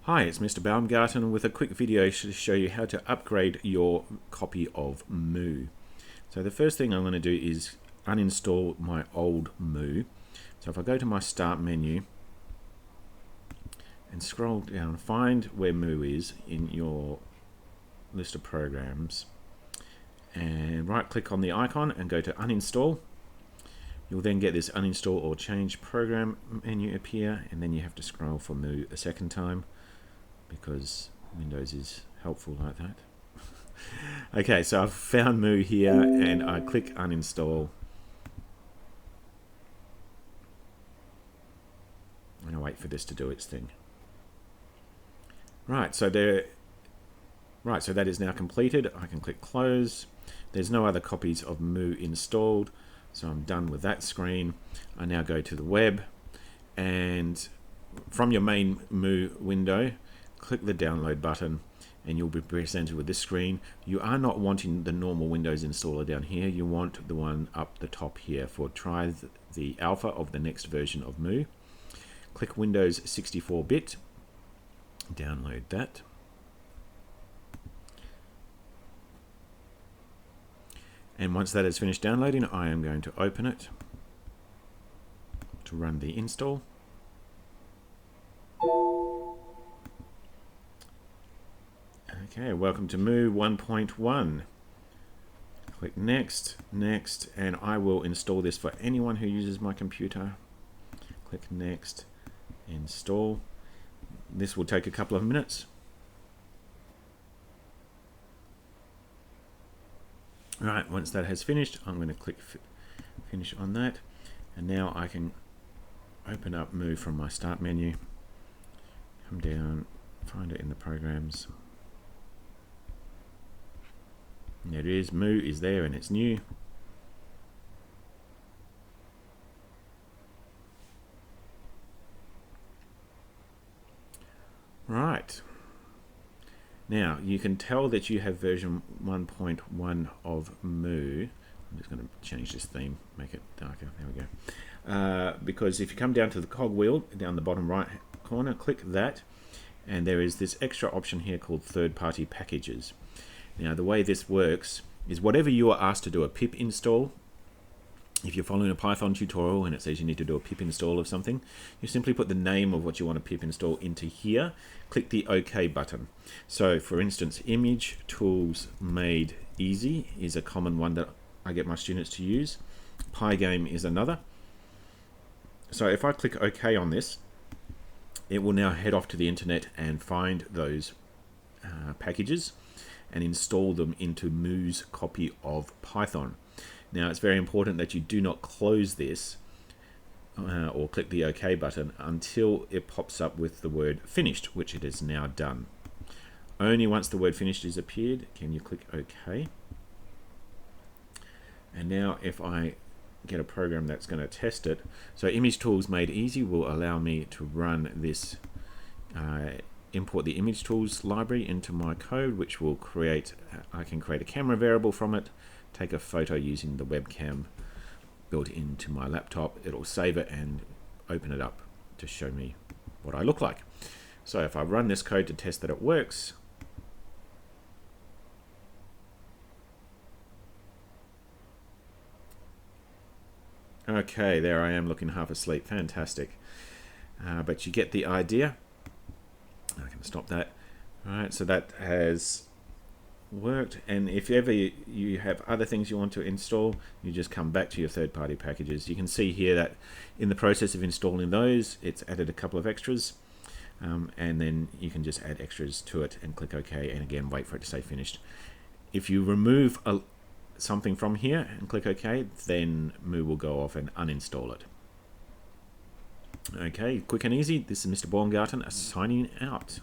Hi, it's Mr. Baumgarten with a quick video to show you how to upgrade your copy of Mu. So the first thing I'm going to do is uninstall my old Mu. So if I go to my Start menu and scroll down, find where Mu is in your list of programs and right click on the icon and go to Uninstall. You'll then get this Uninstall or Change Program menu appear, and then you have to scroll for Mu a second time, because Windows is helpful like that. Okay, so I've found Mu here and I click uninstall. And I wait for this to do its thing. Right, so that is now completed. I can click close. There's no other copies of Mu installed, so I'm done with that screen. I now go to the web, and from your main Mu window, click the download button and you'll be presented with this screen. You are not wanting the normal Windows installer down here. You want the one up the top here for try the alpha of the next version of Mu. Click Windows 64-bit, download that. And once that is finished downloading, I am going to open it to run the install. Okay, welcome to Mu 1.1. Click next, next, and I will install this for anyone who uses my computer. Click next, install. This will take a couple of minutes. Right, once that has finished, I'm going to click finish on that, and now I can open up Mu from my Start menu, come down, find it in the programs. There it is, Mu is there and it's new. Right. Now, you can tell that you have version 1.1 of Mu. I'm just going to change this theme, make it darker. There we go. Because if you come down to the cogwheel, down the bottom right corner, click that, and there is this extra option here called Third-Party Packages. Now, the way this works is whatever you are asked to do a pip install, if you're following a Python tutorial and it says you need to do a pip install of something, you simply put the name of what you want to pip install into here, click the OK button. So, for instance, Image Tools Made Easy is a common one that I get my students to use. Pygame is another. So if I click OK on this, it will now head off to the internet and find those packages and install them into Mu's copy of Python. Now, it's very important that you do not close this or click the OK button until it pops up with the word finished, which it is now done. Only once the word finished is appeared can you click OK. And now if I get a program that's going to test it, so Image Tools Made Easy will allow me to run this import the image tools library into my code, which will create, I can create a camera variable from it, take a photo using the webcam built into my laptop. It'll save it and open it up to show me what I look like. So if I run this code to test that it works, okay, there I am looking half asleep. Fantastic. But you get the idea. I can stop that. Alright, so that has worked, and if ever you have other things you want to install, you just come back to your third-party packages. You can see here that in the process of installing those, it's added a couple of extras, and then you can just add extras to it and click OK, and again wait for it to say finished. If you remove something from here and click OK, then Mu will go off and uninstall it. Okay, quick and easy. This is Mr. Baumgarten signing out.